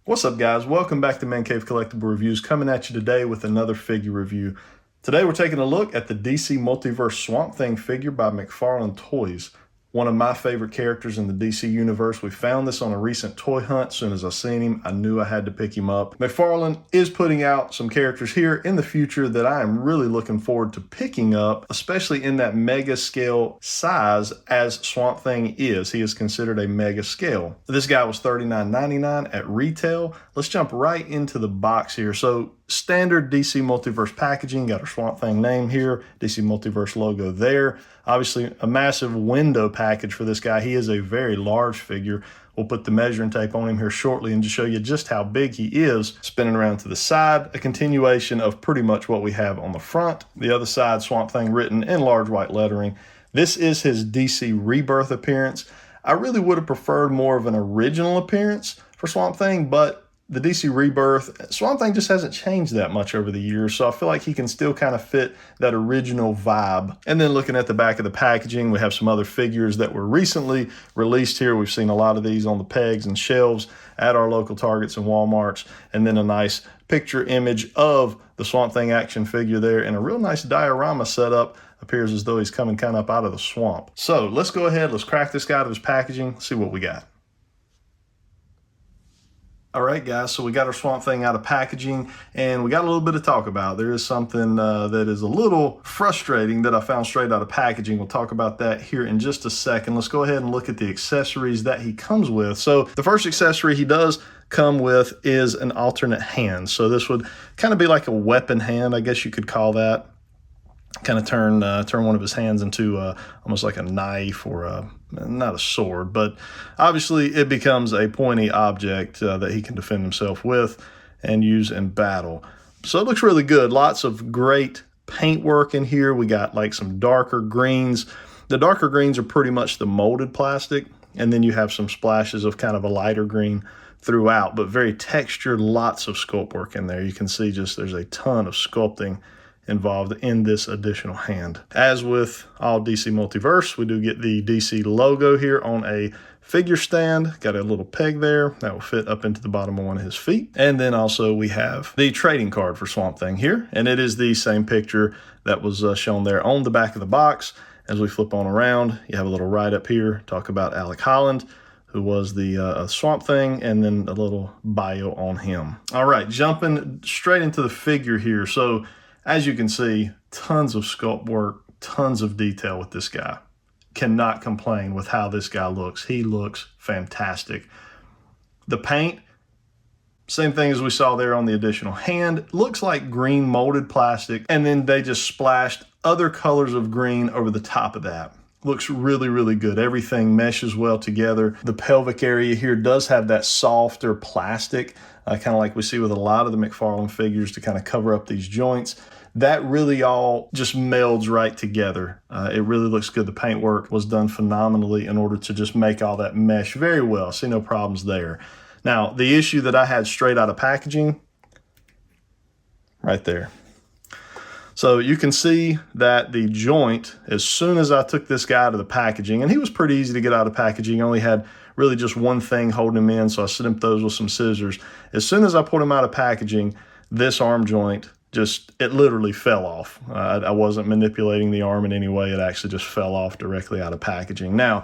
What's up, guys? Welcome back to ManCave Collectible Reviews, coming at you today with another figure review. Today we're taking a look at the DC Multiverse Swamp Thing figure by McFarlane Toys. One of my favorite characters in the DC universe. We found this on a recent toy hunt. As soon as I seen him, I knew I had to pick him up. McFarlane is putting out some characters here in the future that I am really looking forward to picking up, especially in that mega scale size as Swamp Thing is. He is considered a mega scale. This guy was $39.99 at retail. Let's jump right into the box here. So standard DC Multiverse packaging, got our Swamp Thing name here, DC Multiverse logo there. Obviously a massive window package for this guy. He is a very large figure. We'll put the measuring tape on him here shortly and just show you just how big he is. Spinning around to the side, a continuation of pretty much what we have on the front. The other side, Swamp Thing written in large white lettering. This is his DC Rebirth appearance. I really would have preferred more of an original appearance for Swamp Thing, but the DC Rebirth, Swamp Thing just hasn't changed that much over the years, so I feel like he can still kind of fit that original vibe. And then looking at the back of the packaging, we have some other figures that were recently released here. We've seen a lot of these on the pegs and shelves at our local Targets and Walmarts, and then a nice picture image of the Swamp Thing action figure there, and a real nice diorama setup. Appears as though he's coming kind of up out of the swamp. So let's go ahead, let's crack this guy out of his packaging, see what we got. All right, guys, so we got our Swamp Thing out of packaging, and we got a little bit to talk about. There is something that is a little frustrating that I found straight out of packaging. We'll talk about that here in just a second. Let's go ahead and look at the accessories that he comes with. So the first accessory he does come with is an alternate hand. So this would kind of be like a weapon hand, I guess you could call that. Kind of turn one of his hands into almost like a knife or not a sword, but obviously it becomes a pointy object that he can defend himself with and use in battle. So it looks really good. Lots of great paint work in here. We got like some darker greens. The darker greens are pretty much the molded plastic, and then you have some splashes of kind of a lighter green throughout, but very textured, lots of sculpt work in there. You can see just there's a ton of sculpting involved in this additional hand. As with all DC Multiverse, we do get the DC logo here on a figure stand. Got a little peg there that will fit up into the bottom of one of his feet. And then also we have the trading card for Swamp Thing here, and it is the same picture that was shown there on the back of the box. As we flip on around, you have a little write-up here, talk about Alec Holland, who was the Swamp Thing, and then a little bio on him. All right, jumping straight into the figure here. So as you can see, tons of sculpt work, tons of detail with this guy. Cannot complain with how this guy looks. He looks fantastic. The paint, same thing as we saw there on the additional hand. Looks like green molded plastic, and then they just splashed other colors of green over the top of that. Looks really, really good. Everything meshes well together. The pelvic area here does have that softer plastic, kind of like we see with a lot of the McFarlane figures to kind of cover up these joints. That really all just melds right together. It really looks good. The paintwork was done phenomenally in order to just make all that mesh very well. See no problems there. Now, the issue that I had straight out of packaging, right there. So you can see that the joint, as soon as I took this guy out of the packaging, and he was pretty easy to get out of packaging, only had really just one thing holding him in, so I snipped those with some scissors. As soon as I pulled him out of packaging, this arm joint, it literally fell off. I wasn't manipulating the arm in any way. It actually just fell off directly out of packaging. Now,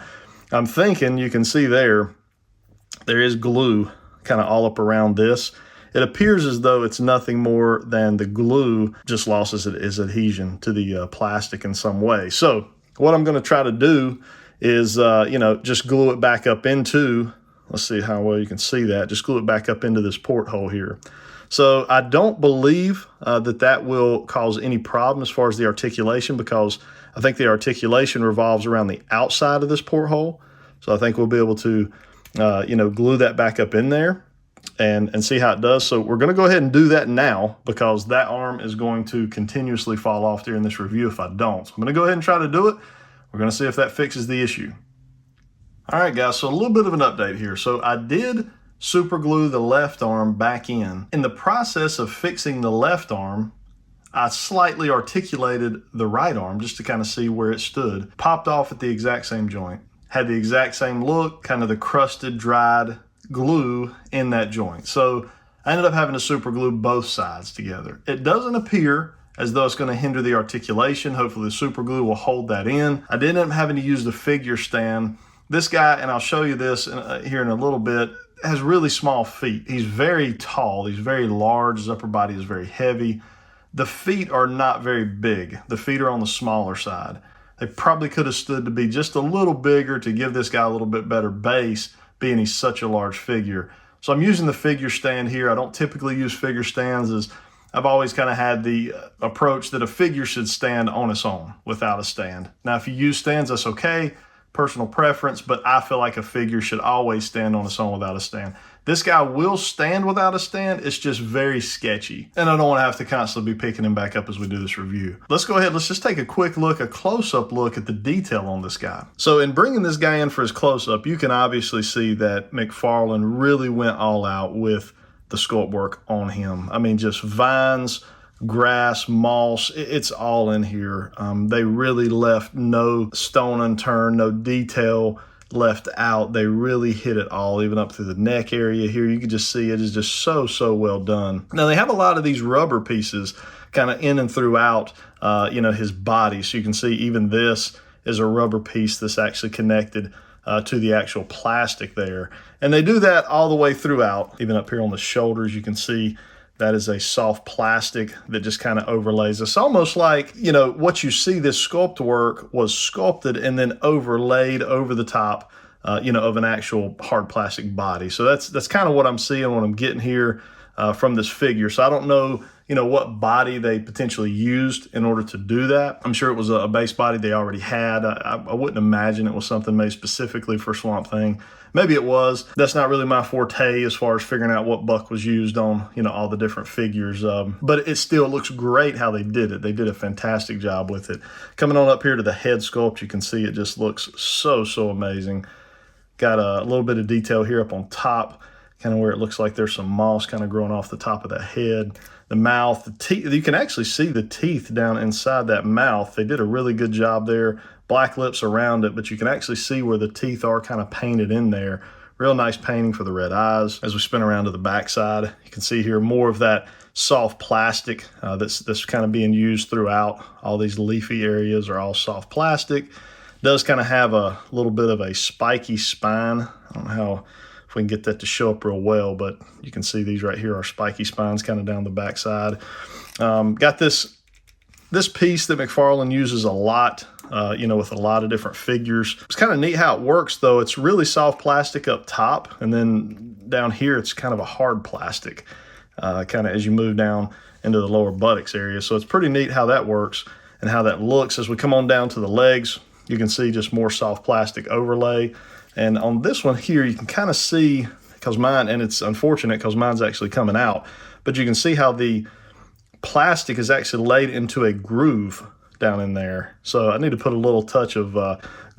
I'm thinking you can see there is glue kind of all up around this. It appears as though it's nothing more than the glue just lost its adhesion to the plastic in some way. So what I'm going to try to do is, just glue it back up into, let's see how well you can see that, just glue it back up into this porthole here. So I don't believe that will cause any problem as far as the articulation, because I think the articulation revolves around the outside of this porthole. So I think we'll be able to, glue that back up in there and see how it does. So we're going to go ahead and do that now, because that arm is going to continuously fall off during this review if I don't. So I'm going to go ahead and try to do it. We're going to see if that fixes the issue. All right, guys, so a little bit of an update here. So I did super glue the left arm back in. In the process of fixing the left arm, I slightly articulated the right arm just to kind of see where it stood. Popped off at the exact same joint. Had the exact same look, kind of the crusted, dried glue in that joint. So I ended up having to super glue both sides together. It doesn't appear as though it's going to hinder the articulation. Hopefully the super glue will hold that in. I did end up having to use the figure stand. This guy, and I'll show you this here in a little bit, has really small feet. He's very tall. He's very large. His upper body is very heavy. The feet are not very big. The feet are on the smaller side. They probably could have stood to be just a little bigger to give this guy a little bit better base, being he's such a large figure. So I'm using the figure stand here. I don't typically use figure stands, as I've always kind of had the approach that a figure should stand on its own without a stand. Now, if you use stands, that's okay, personal preference, but I feel like a figure should always stand on its own without a stand. This guy will stand without a stand. It's just very sketchy. And I don't want to have to constantly be picking him back up as we do this review. Let's go ahead. Let's just take a quick look, a close-up look at the detail on this guy. So in bringing this guy in for his close-up, you can obviously see that McFarlane really went all out with the sculpt work on him. I mean, just vines, grass, moss, it's all in here. They really left no stone unturned, no detail left out. They really hit it all, even up through the neck area here. You can just see it is just so well done. Now they have a lot of these rubber pieces kind of in and throughout his body. So you can see even this is a rubber piece that's actually connected to the actual plastic there. And they do that all the way throughout. Even up here on the shoulders, you can see that is a soft plastic that just kind of overlays. It's almost like, what you see, this sculpt work was sculpted and then overlaid over the top, of an actual hard plastic body. So that's kind of what I'm seeing, what I'm getting here from this figure. So I don't know, what body they potentially used in order to do that. I'm sure it was a base body they already had. I wouldn't imagine it was something made specifically for Swamp Thing. Maybe it was. That's not really my forte as far as figuring out what buck was used on, all the different figures. But it still looks great how they did it. They did a fantastic job with it. Coming on up here to the head sculpt, you can see it just looks so amazing. Got a little bit of detail here up on top, kind of where it looks like there's some moss kind of growing off the top of that head. The mouth, the teeth, you can actually see the teeth down inside that mouth. They did a really good job there. Black lips around it, but you can actually see where the teeth are kind of painted in there. Real nice painting for the red eyes. As we spin around to the backside, you can see here more of that soft plastic that's kind of being used throughout. All these leafy areas are all soft plastic. Does kind of have a little bit of a spiky spine. I don't know if we can get that to show up real well, but you can see these right here are spiky spines kind of down the backside. Got this piece that McFarlane uses a lot, with a lot of different figures. It's kind of neat how it works, though. It's really soft plastic up top, and then down here it's kind of a hard plastic, kind of as you move down into the lower buttocks area. So it's pretty neat how that works and how that looks. As we come on down to the legs, you can see just more soft plastic overlay. And on this one here, you can kind of see, because mine, and it's unfortunate because mine's actually coming out, but you can see how the plastic is actually laid into a groove down in there. So I need to put a little touch of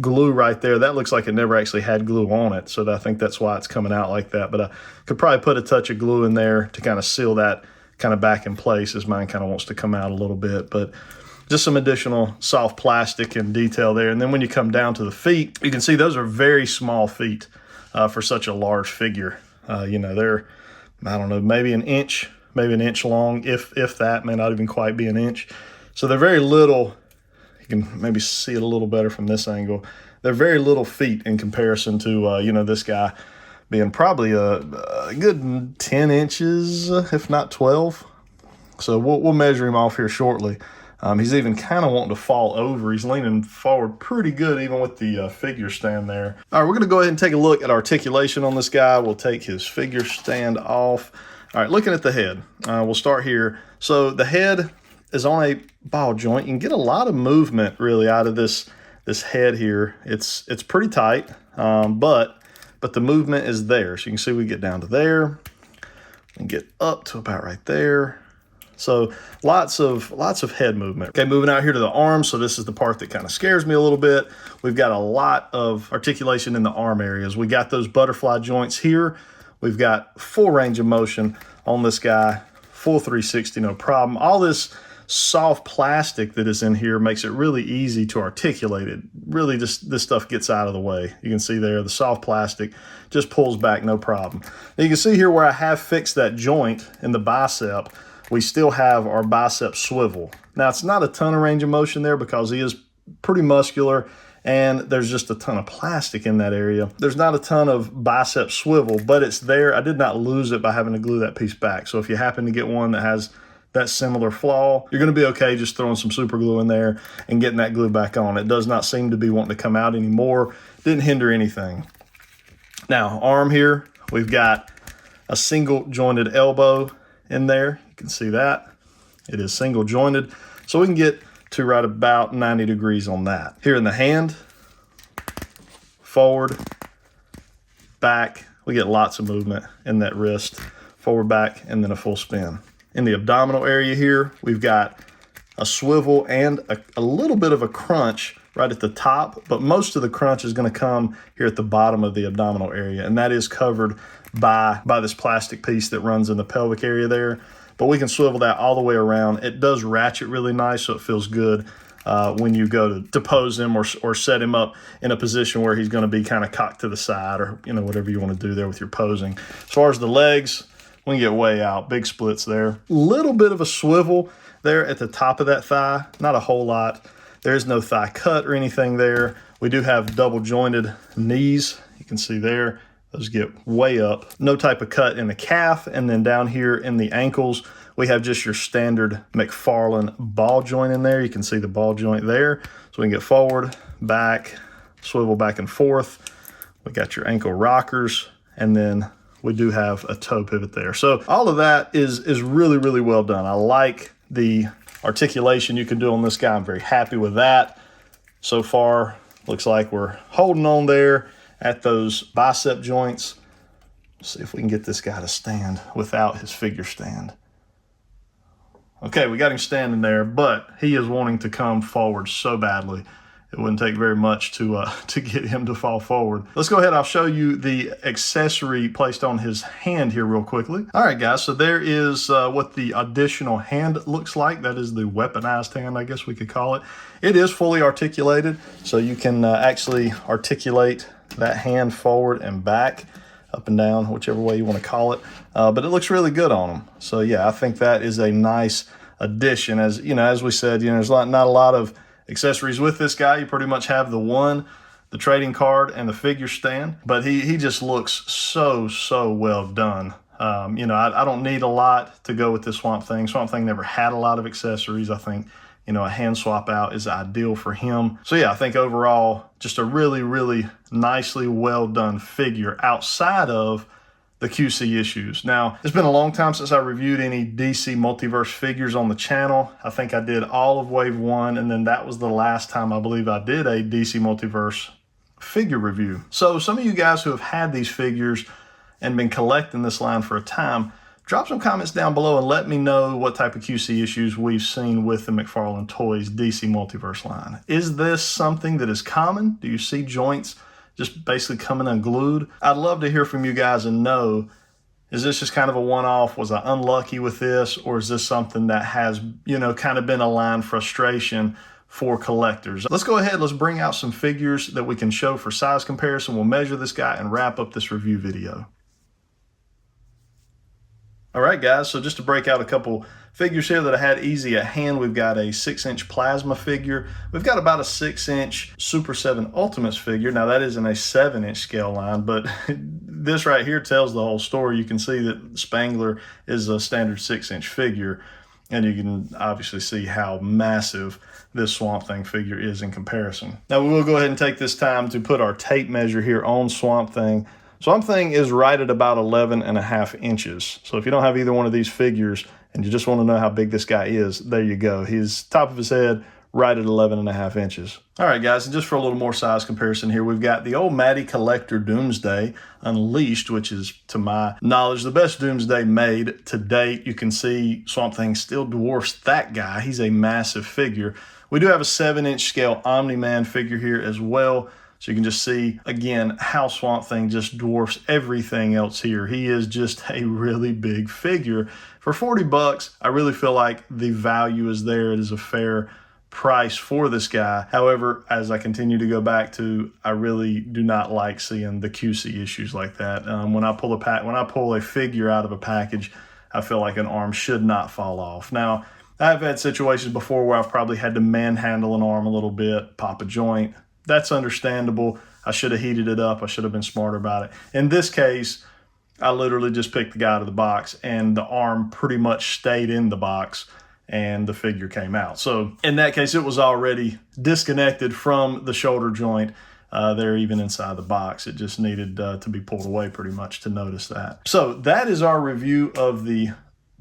glue right there. That looks like it never actually had glue on it, so I think that's why it's coming out like that. But I could probably put a touch of glue in there to kind of seal that kind of back in place, as mine kind of wants to come out a little bit. But just some additional soft plastic and detail there. And then when you come down to the feet, you can see those are very small feet for such a large figure. They're, I don't know, maybe an inch long, if that, may not even quite be an inch. So they're very little. You can maybe see it a little better from this angle. They're very little feet in comparison to, this guy being probably a good 10 inches, if not 12. So we'll measure him off here shortly. He's even kind of wanting to fall over. He's leaning forward pretty good, even with the figure stand there. All right, we're going to go ahead and take a look at articulation on this guy. We'll take his figure stand off. All right, looking at the head, we'll start here. So the head is on a ball joint. You can get a lot of movement really out of this head here. It's pretty tight, but the movement is there. So you can see we get down to there and get up to about right there. So lots of head movement. Okay, moving out here to the arms. So this is the part that kind of scares me a little bit. We've got a lot of articulation in the arm areas. We got those butterfly joints here. We've got full range of motion on this guy, full 360, no problem. All this soft plastic that is in here makes it really easy to articulate it. Really, just this stuff gets out of the way. You can see there, the soft plastic just pulls back, no problem. Now you can see here where I have fixed that joint in the bicep, we still have our bicep swivel. Now it's not a ton of range of motion there because he is pretty muscular, and there's just a ton of plastic in that area. There's not a ton of bicep swivel, but it's there. I did not lose it by having to glue that piece back. So if you happen to get one that has that similar flaw, you're gonna be okay just throwing some super glue in there and getting that glue back on. It does not seem to be wanting to come out anymore. Didn't hinder anything. Now, arm here, we've got a single jointed elbow in there. You can see that. It is single jointed. So we can get to right about 90 degrees on that. Here in the hand, forward, back, we get lots of movement in that wrist, forward, back, and then a full spin. In the abdominal area here, we've got a swivel and a little bit of a crunch right at the top, but most of the crunch is gonna come here at the bottom of the abdominal area, and that is covered by this plastic piece that runs in the pelvic area there. But we can swivel that all the way around. It does ratchet really nice, so it feels good when you go to pose him or set him up in a position where he's gonna be kind of cocked to the side, or whatever you wanna do there with your posing. As far as the legs, we can get way out, big splits there. Little bit of a swivel there at the top of that thigh, not a whole lot. There is no thigh cut or anything there. We do have double jointed knees. You can see there, those get way up. No type of cut in the calf. And then down here in the ankles, we have just your standard McFarlane ball joint in there. You can see the ball joint there. So we can get forward, back, swivel back and forth. We got your ankle rockers, and then we do have a toe pivot there. So all of that is really, really well done. I like the articulation you can do on this guy. I'm very happy with that. So far, looks like we're holding on there at those bicep joints. Let's see if we can get this guy to stand without his figure stand. Okay, we got him standing there, but he is wanting to come forward so badly. It wouldn't take very much to get him to fall forward. Let's go ahead. I'll show you the accessory placed on his hand here real quickly. All right, guys, so there is what the additional hand looks like. That is the weaponized hand, I guess we could call it. It is fully articulated, so you can actually articulate that hand forward and back, up and down, whichever way you want to call it. But it looks really good on him. So yeah, I think that is a nice addition. As we said, there's not a lot of accessories with this guy. You pretty much have the trading card and the figure stand, but he just looks so well done. I don't need a lot to go with this Swamp Thing. Swamp Thing never had a lot of accessories. I think, a hand swap out is ideal for him. So yeah, I think overall, just a really, really nicely well done figure outside of the QC issues. Now, it's been a long time since I reviewed any DC Multiverse figures on the channel. I think I did all of Wave 1, and then that was the last time I believe I did a DC Multiverse figure review. So some of you guys who have had these figures and been collecting this line for a time, drop some comments down below and let me know what type of QC issues we've seen with the McFarlane Toys DC Multiverse line. Is this something that is common? Do you see joints just basically coming unglued? I'd love to hear from you guys and know, is this just kind of a one-off? Was I unlucky with this? Or is this something that has, kind of been a line frustration for collectors? Let's go ahead, let's bring out some figures that we can show for size comparison. We'll measure this guy and wrap up this review video. All right, guys, so just to break out a couple figures here that I had easy at hand, we've got a 6-inch plasma figure. We've got about a 6-inch Super 7 Ultimates figure. Now, that isn't a 7-inch scale line, but this right here tells the whole story. You can see that Spangler is a standard 6-inch figure, and you can obviously see how massive this Swamp Thing figure is in comparison. Now, we will go ahead and take this time to put our tape measure here on Swamp Thing. Swamp Thing is right at about 11.5 inches. So if you don't have either one of these figures and you just want to know how big this guy is, there you go. He's top of his head right at 11.5 inches. All right, guys, and just for a little more size comparison here, we've got the old Matty Collector Doomsday Unleashed, which is, to my knowledge, the best Doomsday made to date. You can see Swamp Thing still dwarfs that guy. He's a massive figure. We do have a 7-inch scale Omni-Man figure here as well. So you can just see, again, how Swamp Thing just dwarfs everything else here. He is just a really big figure. For 40 bucks, I really feel like the value is there. It is a fair price for this guy. However, as I continue to go back to, I really do not like seeing the QC issues like that. When I pull a figure out of a package, I feel like an arm should not fall off. Now, I've had situations before where I've probably had to manhandle an arm a little bit, pop a joint. That's understandable. I should have heated it up. I should have been smarter about it. In this case, I literally just picked the guy out of the box and the arm pretty much stayed in the box and the figure came out. So in that case, it was already disconnected from the shoulder joint. There, even inside the box. It just needed to be pulled away pretty much to notice that. So that is our review of the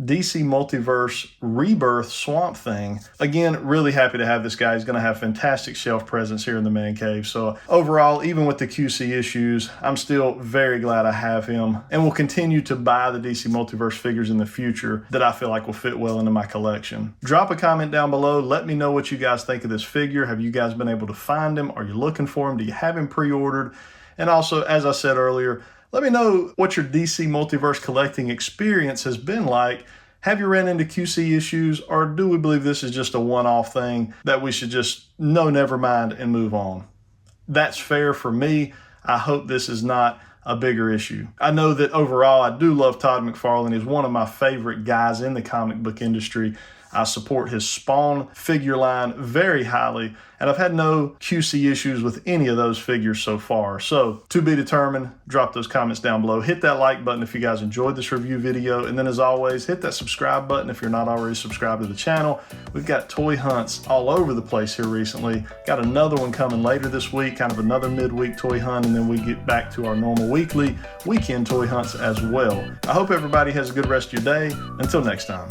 DC Multiverse Rebirth Swamp Thing. Again, really happy to have this guy. He's going to have fantastic shelf presence here in the man cave. So overall, even with the QC issues, I'm still very glad I have him and will continue to buy the DC Multiverse figures in the future that I feel like will fit well into my collection. Drop a comment down below. Let me know what you guys think of this figure. Have you guys been able to find him? Are you looking for him? Do you have him pre-ordered? And also, as I said earlier, let me know what your DC Multiverse collecting experience has been like. Have you ran into QC issues, or do we believe this is just a one-off thing that we should just never mind and move on? That's fair for me. I hope this is not a bigger issue. I know that overall I do love Todd McFarlane. He's one of my favorite guys in the comic book industry. I support his Spawn figure line very highly, and I've had no QC issues with any of those figures so far. So, to be determined, drop those comments down below. Hit that like button if you guys enjoyed this review video, and then as always, hit that subscribe button if you're not already subscribed to the channel. We've got toy hunts all over the place here recently. Got another one coming later this week, kind of another midweek toy hunt, and then we get back to our normal weekend toy hunts as well. I hope everybody has a good rest of your day. Until next time.